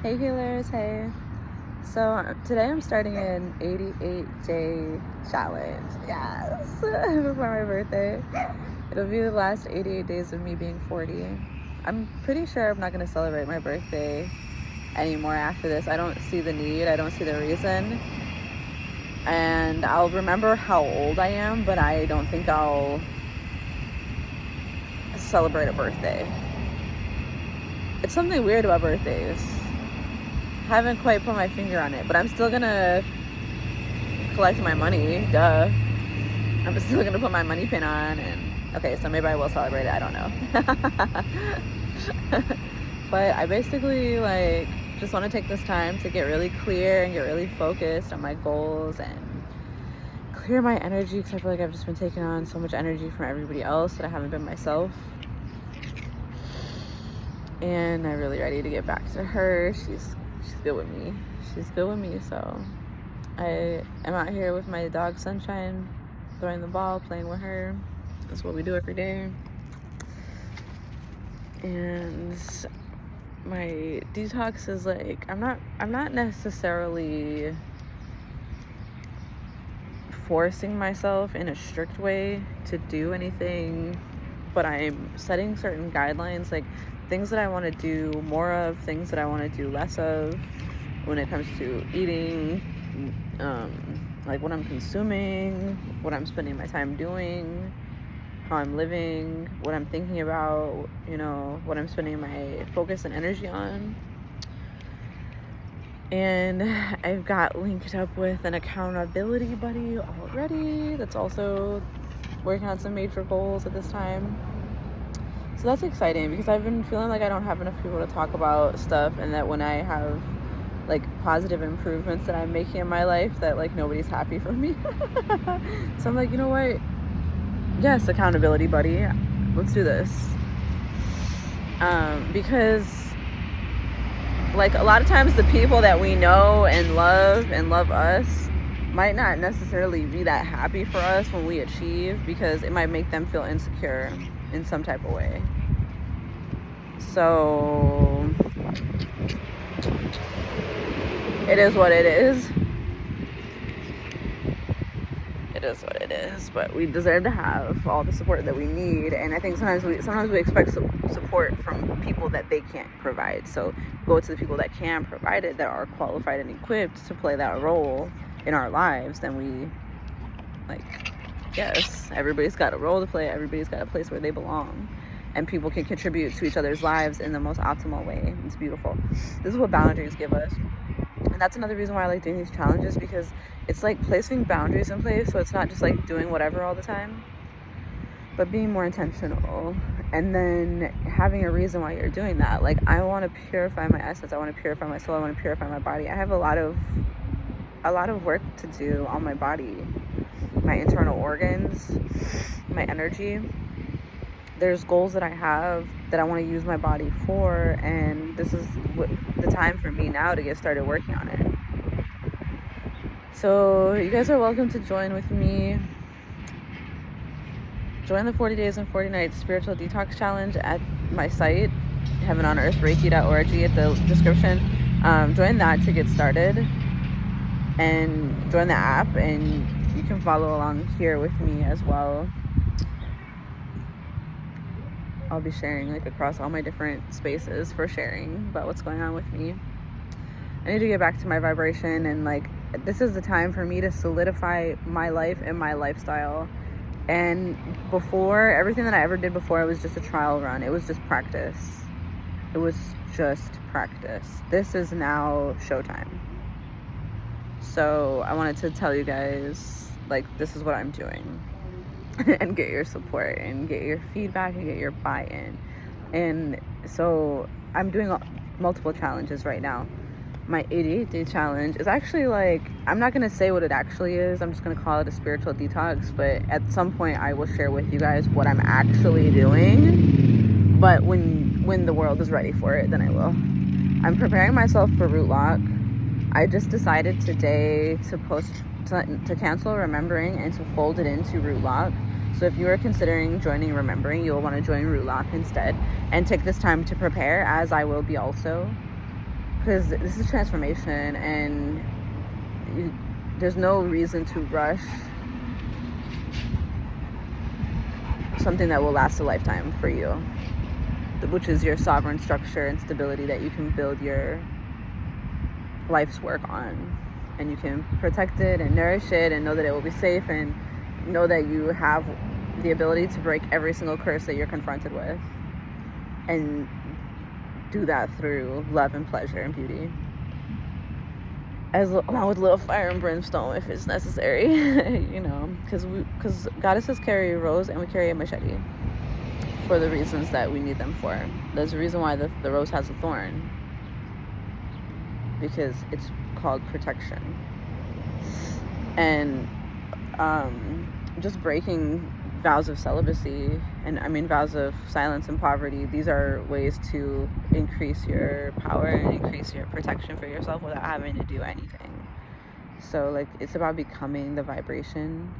Hey healers, hey. So today I'm starting an 88-day challenge. Yes, before my birthday. It'll be the last 88 days of me being 40. I'm pretty sure I'm not going to celebrate my birthday anymore after this. I don't see the need. I don't see the reason. And I'll remember how old I am, but I don't think I'll celebrate a birthday. It's something weird about birthdays. Haven't quite put my finger on it, but I'm still gonna collect my money, duh. I'm still gonna put my money pin on, and okay, so maybe I will celebrate it, I don't know. But I basically just want to take this time to get really clear and get really focused on my goals and clear my energy, because I feel like I've just been taking on so much energy from everybody else that I haven't been myself. And I'm really ready to get back to her. She's good with me. She's good with me. So I am out here with my dog Sunshine, throwing the ball, playing with her. That's what we do every day. And my detox is I'm not necessarily forcing myself in a strict way to do anything, but I'm setting certain guidelines, things that I want to do more of, things that I want to do less of when it comes to eating, what I'm consuming, what I'm spending my time doing, how I'm living, what I'm thinking about, what I'm spending my focus and energy on. And I've got linked up with an accountability buddy already that's also working on some major goals at this time. So that's exciting, because I've been feeling like I don't have enough people to talk about stuff, and that when I have positive improvements that I'm making in my life, that nobody's happy for me. So I'm you know what? Yes, accountability buddy, let's do this. Because a lot of times the people that we know and love us might not necessarily be that happy for us when we achieve, because it might make them feel insecure in some type of way. So it is what it is. It is what it is, but we deserve to have all the support that we need. And I think sometimes we expect support from people that they can't provide. So go to the people that can provide it, that are qualified and equipped to play that role in our lives. Then we yes, everybody's got a role to play. Everybody's got a place where they belong, and people can contribute to each other's lives in the most optimal way. It's beautiful. This is what boundaries give us. And that's another reason why I like doing these challenges, because it's placing boundaries in place. So it's not just doing whatever all the time, but being more intentional, and then having a reason why you're doing that. I want to purify my essence. I want to purify my soul. I want to purify my body. I have a lot of work to do on my body, my internal organs, my energy. There's goals that I have that I want to use my body for, and this is the time for me now to get started working on it. So you guys are welcome to join with me. Join the 40 Days and 40 Nights Spiritual Detox Challenge at my site, heavenonearthreiki.org, at the description. Join that to get started, and join the app, and you can follow along here with me as well. I'll be sharing across all my different spaces for sharing about what's going on with me. I need to get back to my vibration, and this is the time for me to solidify my life and my lifestyle. And before, everything that I ever did before, it was just a trial run. It was just practice. It was just practice. This is now showtime. So I wanted to tell you guys, this is what I'm doing. And get your support, and get your feedback, and get your buy-in. And so I'm doing multiple challenges right now. My 88-day challenge is actually I'm not going to say what it actually is. I'm just going to call it a spiritual detox. But at some point I will share with you guys what I'm actually doing. But when the world is ready for it, then I will. I'm preparing myself for root lock. I just decided today to cancel remembering and to fold it into root lock. So if you are considering joining remembering, you'll want to join root lock instead, and take this time to prepare, as I will be also, because this is transformation, and there's no reason to rush something that will last a lifetime for you, which is your sovereign structure and stability that you can build your life's work on, and you can protect it and nourish it and know that it will be safe, and know that you have the ability to break every single curse that you're confronted with, and do that through love and pleasure and beauty, along with a little fire and brimstone if it's necessary. You know, because goddesses carry a rose and we carry a machete for the reasons that we need them for. There's a reason why the rose has a thorn, because it's called protection. And just breaking vows of celibacy, and I mean vows of silence and poverty, these are ways to increase your power and increase your protection for yourself without having to do anything. So like, it's about becoming the vibration,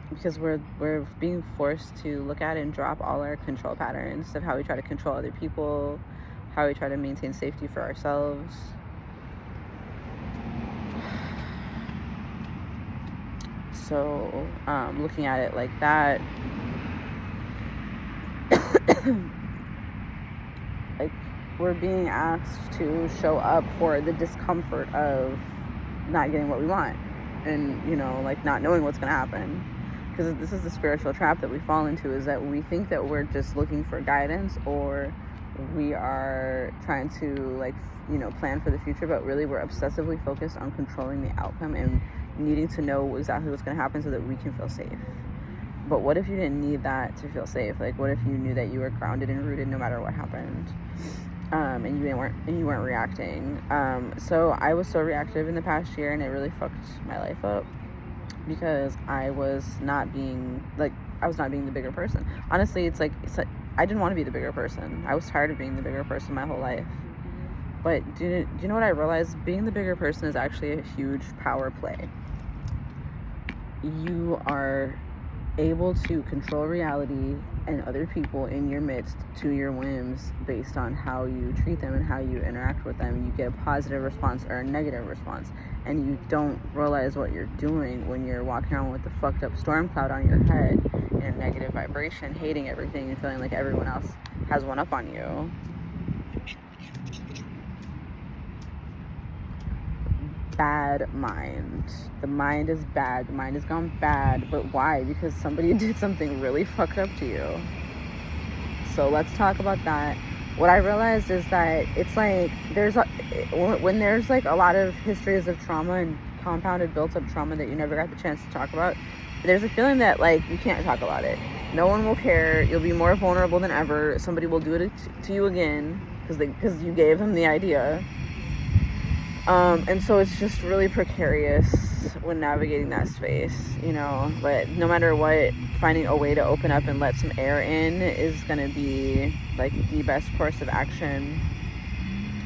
because we're being forced to look at and drop all our control patterns of how we try to control other people, how we try to maintain safety for ourselves. So looking at it like that, like, we're being asked to show up for the discomfort of not getting what we want, and, you know, like, not knowing what's going to happen. Because this is the spiritual trap that we fall into, is that we think that we're just looking for guidance, or we are trying to, like, you know, plan for the future, but really we're obsessively focused on controlling the outcome and needing to know exactly what's going to happen so that we can feel safe. But what if you didn't need that to feel safe? Like, what if you knew that you were grounded and rooted no matter what happened, and you weren't reacting? So I was so reactive in the past year, and it really fucked my life up, because I was not being the bigger person. Honestly, it's like I didn't want to be the bigger person. I was tired of being the bigger person my whole life. But do you know what I realized? Being the bigger person is actually a huge power play. You are able to control reality and other people in your midst to your whims based on how you treat them and how you interact with them. You get a positive response or a negative response, and you don't realize what you're doing when you're walking around with the fucked up storm cloud on your head in a negative vibration, hating everything and feeling like everyone else has one up on you. Bad mind. The mind is bad. The mind has gone bad. But why? Because somebody did something really fucked up to you. So let's talk about that. What I realized is that it's like when there's like a lot of histories of trauma and compounded built up trauma that you never got the chance to talk about, there's a feeling that like you can't talk about it. No one will care. You'll be more vulnerable than ever. Somebody will do it to you again because you gave them the idea. And so it's just really precarious when navigating that space, you know. But no matter what, finding a way to open up and let some air in is going to be like the best course of action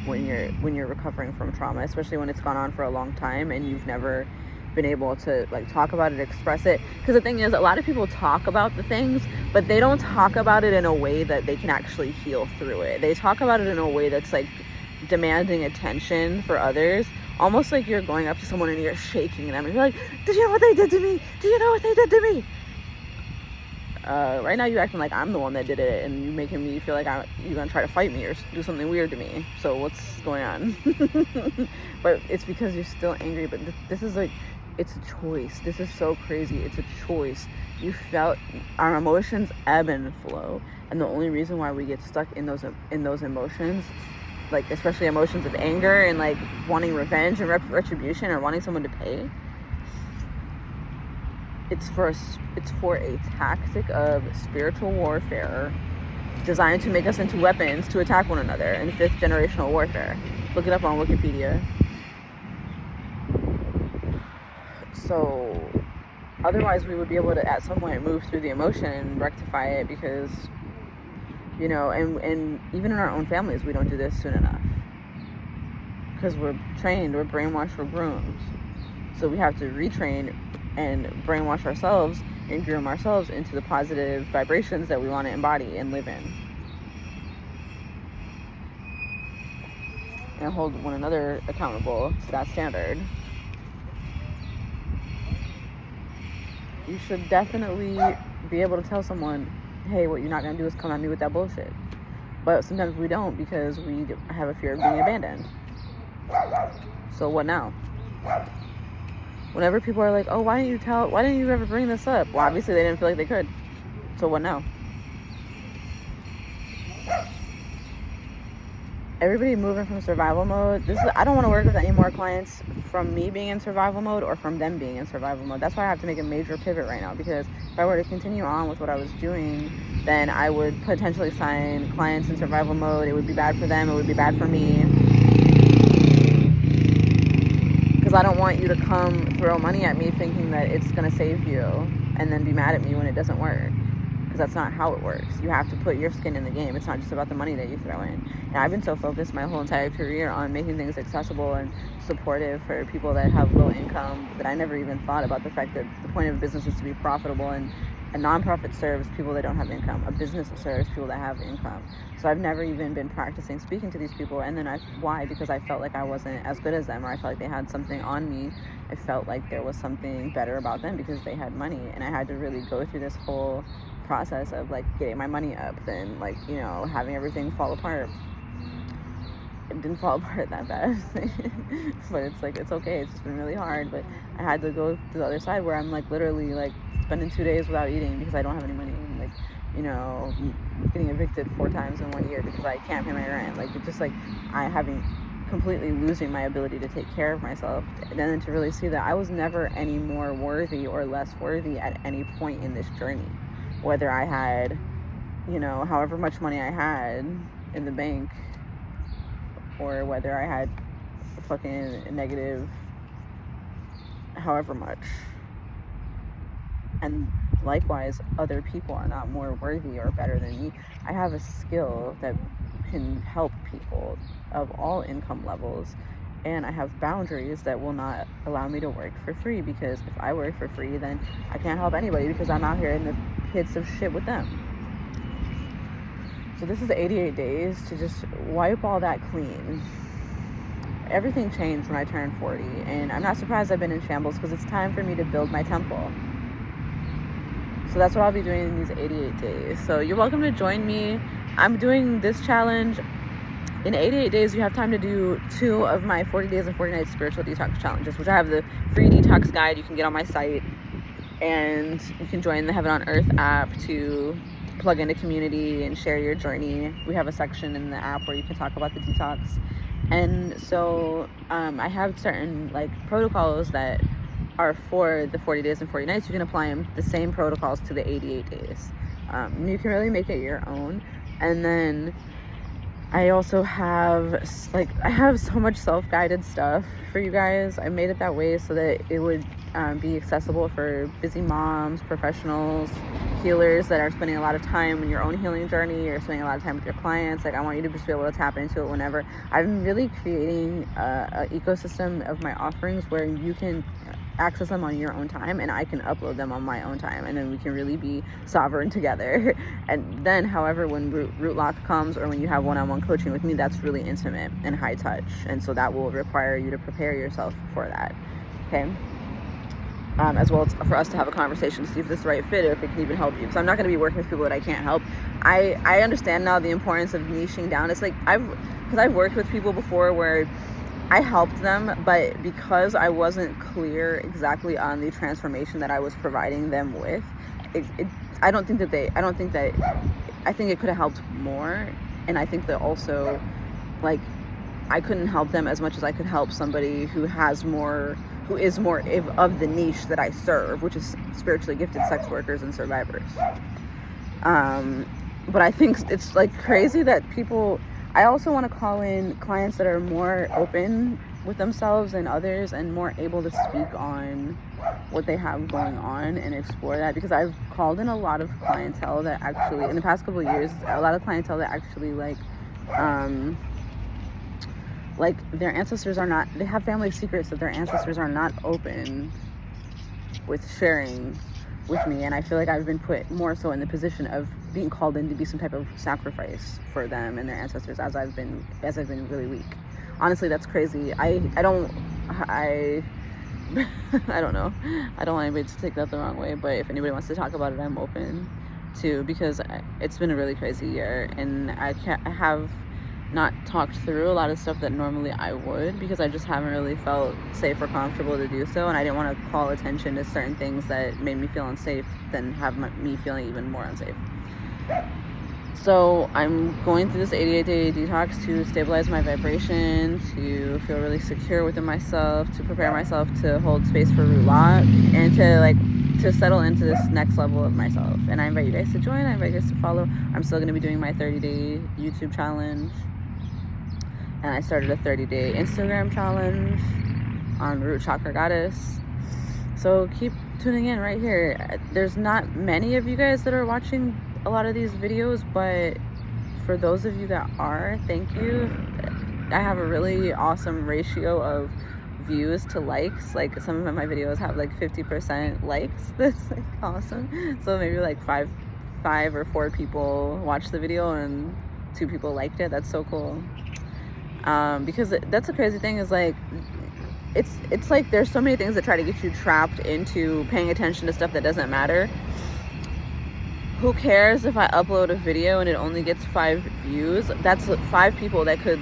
when you're recovering from trauma, especially when it's gone on for a long time and you've never been able to like talk about it, express it. Because the thing is, a lot of people talk about the things, but they don't talk about it in a way that they can actually heal through it. They talk about it in a way that's like demanding attention for others, almost like you're going up to someone and you're shaking them and you're like, did you know what they did to me? Do you know what they did to me? Right now you're acting like I'm the one that did it, and you're making me feel like you're gonna try to fight me or do something weird to me. So what's going on? But it's because you're still angry. But this is like, it's a choice. This is so crazy. It's a choice. You felt our emotions ebb and flow, and the only reason why we get stuck in those emotions, like especially emotions of anger and like wanting revenge and retribution or wanting someone to pay, it's for a tactic of spiritual warfare designed to make us into weapons to attack one another in 5th generational warfare. Look it up on Wikipedia. So otherwise we would be able to at some point move through the emotion and rectify it, because you know, and even in our own families, we don't do this soon enough. Because we're trained, we're brainwashed, we're groomed. So we have to retrain and brainwash ourselves and groom ourselves into the positive vibrations that we want to embody and live in. and hold one another accountable to that standard, you should definitely be able to tell someone, hey, what you're not going to do is come at me with that bullshit. But sometimes we don't, because we have a fear of being abandoned. So what now? Whenever people are like, oh, why didn't you ever bring this up? Well, obviously they didn't feel like they could. So what now? Everybody moving from survival mode. I don't want to work with any more clients from me being in survival mode or from them being in survival mode. That's why I have to make a major pivot right now, because if I were to continue on with what I was doing, then I would potentially sign clients in survival mode. It would be bad for them. It would be bad for me. Because I don't want you to come throw money at me thinking that it's going to save you and then be mad at me when it doesn't work. Because that's not how it works. You have to put your skin in the game. It's not just about the money that you throw in. And I've been so focused my whole entire career on making things accessible and supportive for people that have low income that I never even thought about the fact that the point of a business is to be profitable, and a nonprofit serves people that don't have income. A business serves people that have income. So I've never even been practicing speaking to these people. And then why? Because I felt like I wasn't as good as them, or I felt like they had something on me. I felt like there was something better about them because they had money. And I had to really go through this whole process of like getting my money up, then like, you know, having everything fall apart. It didn't fall apart that bad. But it's like, it's okay. It's just been really hard. But I had to go to the other side where I'm like literally like spending 2 days without eating because I don't have any money. And like, you know, getting evicted 4 times in 1 year because I can't pay my rent. Like, it's just like I having completely losing my ability to take care of myself. And then to really see that I was never any more worthy or less worthy at any point in this journey. Whether I had, you know, however much money I had in the bank, or whether I had fucking negative however much. And likewise, other people are not more worthy or better than me. I have a skill that can help people of all income levels, and I have boundaries that will not allow me to work for free, because if I work for free, then I can't help anybody because I'm out here in the pits of shit with them. So this is 88 days to just wipe all that clean. Everything changed when I turned 40, and I'm not surprised I've been in shambles, because it's time for me to build my temple. So that's what I'll be doing in these 88 days. So you're welcome to join me. I'm doing this challenge. In 88 days, you have time to do 2 of my 40 days and 40 nights spiritual detox challenges, which I have the free detox guide you can get on my site. And you can join the Heaven on Earth app to plug into community and share your journey. We have a section in the app where you can talk about the detox. And so I have certain like protocols that are for the 40 days and 40 nights. You can apply them, the same protocols, to the 88 days. You can really make it your own. And then I also have so much self-guided stuff for you guys. I made it that way so that it would be accessible for busy moms, professionals, healers that are spending a lot of time in your own healing journey, or spending a lot of time with your clients. Like, I want you to just be able to tap into it whenever. I'm really creating an ecosystem of my offerings where you can access them on your own time, and I can upload them on my own time, and then we can really be sovereign together. And then, however, when root lock comes, or when you have one-on-one coaching with me, that's really intimate and high touch, and so that will require you to prepare yourself for that. Okay. As well as for us to have a conversation to see if this is the right fit, or if it can even help you. Because I'm not going to be working with people that I can't help. I understand now the importance of niching down. It's like I've worked with people before where I helped them, but because I wasn't clear exactly on the transformation that I was providing them with, I think it could have helped more. And I think that also, like, I couldn't help them as much as I could help somebody who is more of the niche that I serve, which is spiritually gifted sex workers and survivors. But I think it's like crazy that I also want to call in clients that are more open with themselves and others, and more able to speak on what they have going on and explore that, because I've called in a lot of clientele that actually, in the past couple of years, a lot of clientele that actually like their ancestors are not, they have family secrets that their ancestors are not open with sharing with me. And I feel like I've been put more so in the position of being called in to be some type of sacrifice for them and their ancestors as I've been really weak. honestly, that's crazy. I don't know. I don't want anybody to take that the wrong way, but if anybody wants to talk about it, I'm open to, because it's been a really crazy year, and I have not talked through a lot of stuff that normally I would, because I just haven't really felt safe or comfortable to do so, and I didn't want to call attention to certain things that made me feel unsafe, then have me feeling even more unsafe. So I'm going through this 88-day detox to stabilize my vibration, to feel really secure within myself, to prepare myself to hold space for root lock, and to settle into this next level of myself. And I invite you guys to join. I invite you guys to follow. I'm still going to be doing my 30-day YouTube challenge, and I started a 30-day Instagram challenge on Root Chakra Goddess. So keep tuning in right here. There's not many of you guys that are watching a lot of these videos, but for those of you that are, thank you. I have a really awesome ratio of views to likes. Like, some of my videos have like 50% likes. That's like awesome. So maybe like five or 4 people watched the video and 2 people liked it. That's so cool. Because that's the crazy thing, is like, it's like there's so many things that try to get you trapped into paying attention to stuff that doesn't matter. Who cares if I upload a video and it only gets 5 views? That's 5 people that could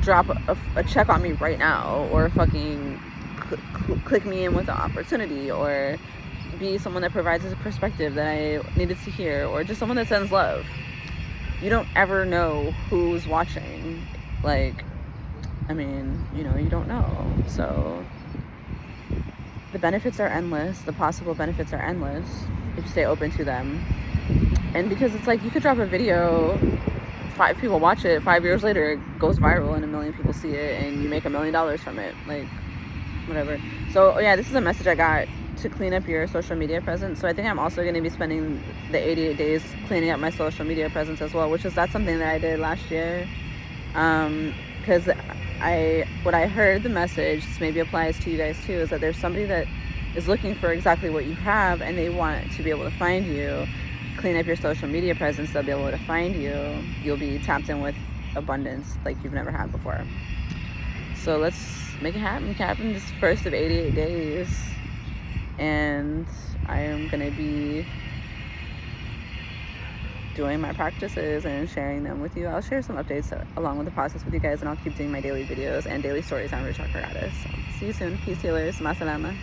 drop a check on me right now, or fucking click me in with an opportunity, or be someone that provides a perspective that I needed to hear, or just someone that sends love. You don't ever know who's watching. Like, I mean, you know, you don't know. So the benefits are endless. The possible benefits are endless if you stay open to them. And because it's like, you could drop a video, 5 people watch it, 5 years later it goes viral and 1 million people see it, and you make $1 million from it. Like, whatever. So yeah, this is a message I got to clean up your social media presence. So I think I'm also going to be spending the 88 days cleaning up my social media presence as well, which is, that's something that I did last year. Because what I heard, the message, this maybe applies to you guys too, is that there's somebody that is looking for exactly what you have, and they want to be able to find you. Clean up your social media presence, they'll be able to find you. You'll be tapped in with abundance like you've never had before. So let's make it happen, Captain. This first of 88 days, and I am gonna be doing my practices and sharing them with you. I'll share some updates along with the process with you guys, and I'll keep doing my daily videos and daily stories on Root Chakra Goddess. So see you soon. Peace, healers. Masalama.